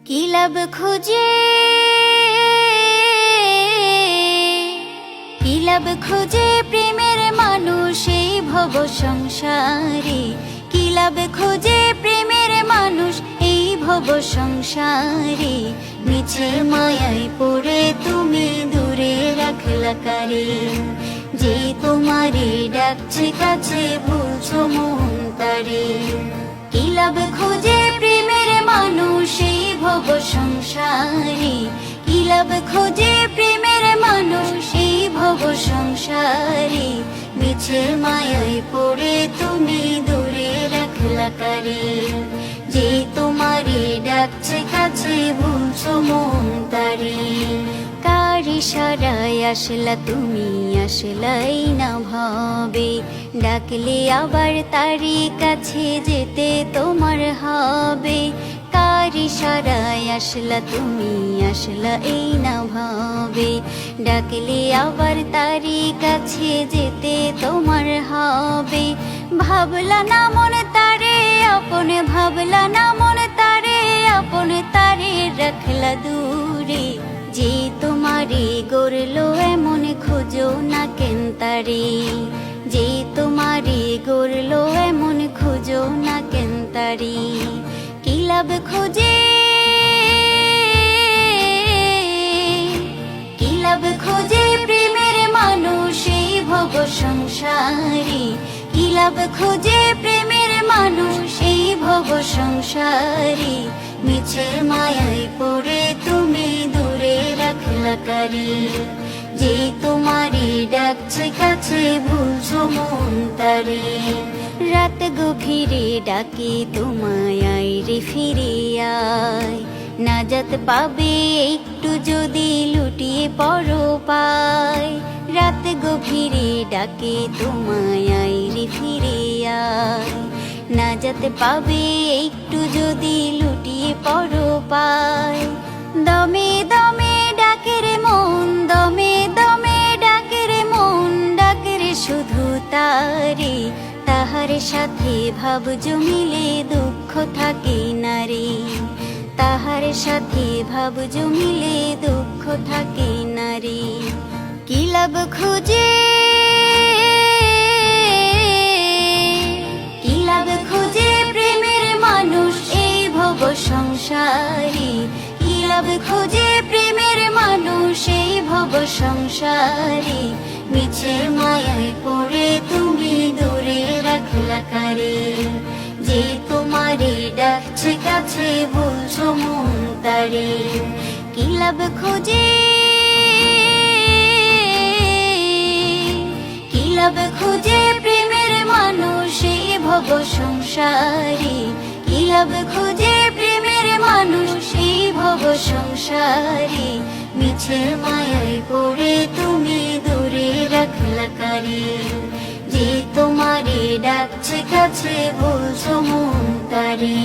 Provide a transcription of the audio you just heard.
কি লাভ খুঁজে, কি লাভ খুঁজে প্রেমের মানুষ এই ভব সংসারে। কি লাভ খুঁজে প্রেমের মানুষ এই ভব সংসারে। মিছে মায়ায় পড়ে তুমি দূরে রাখলা কারে। যে তোমারে ডাকছে কাছে বলছো মন তারে। কি লাভ খুঁজে প্রেমের মানুষ এই ভব সংসারে। কি লাভ খুঁজে প্রেমের মানুষ এই ভব সংসারে। মিছে মায়ায় পড়ে তুমি দূরে রাখলা কারে। যে তোমারে ডাকছে কাছে বলছো মন তারে। কার ইশারায় আসলা তুমি, আসলাই না ভাবে। ডাকলে আবার তারি কাছে যেতে তোমার হবে। কার ইশারায় আসলা তুমি, আসলা এই না ভাবে। ডাকলে আবার তারি কাছে যেতে তোমার হবে। ভাবলা না মন তারে আপন, ভাবলা না মন তারে আপন। তারে রাখলা দূরে। যে তোমারে গড়লো এমন খোঁজো না কেন তারে। যে তোমারে গড়লো এমন খোঁজো না কেন তারে। কি লাভ খুঁজে, কি লাভ খুঁজে প্রেমের মানুষ এই ভব সংসারে। কি লাভ খুঁজে প্রেমের মানুষ এই ভব সংসারে। মিছে মায়ায় পড়ে তুমি দূরে রাখলা কারে। যে তোমারে ডাকছে কাছে বলছো মন তারে। রাত গভীরে ডাকে তোমায় আয় রে ফিরে আয়। নাজাত পাবে একটু যদি লুটিয়ে পড়ো পায়। রাত গভীরে ডাকে তোমায় আয় রে ফিরে আয়। নাজাত পাবে একটু যদি লুটিয়ে পড়ো পায়। দমে দমে ডাকে রে মন, দমে দমে ডাকে রে মন। ডাকে রে শুধু তারে। তাহার সাথে ভাব জমিলে দুঃখ থাকে না রে। তাহার সাথে ভাব জমিলে দুঃখ থাকে না রে। কি লাভ খুঁজে, কি লাভ খুঁজে প্রেমের মানুষ এই ভব সংসারে। কি লাভ খুঁজে প্রেমের মানুষ এই ভব সংসারে। মিছে মায়ায় পড়ে তুমি দূরে রাখলা কারে। যে তোমারে ডাকছে কাছে বলছো মন তারে। কি লাভ খুঁজে, কি লাভ খুঁজে প্রেমের মানুষ এই ভব সংসারে। কি লাভ খুঁজে প্রেমের মানুষ এই ভব সংসারে। মিছে মায়ায় পড়ে তুমি দূরে রাখলা কারে। যে তোমারে ডাকছে কাছে বলছো মন তারে।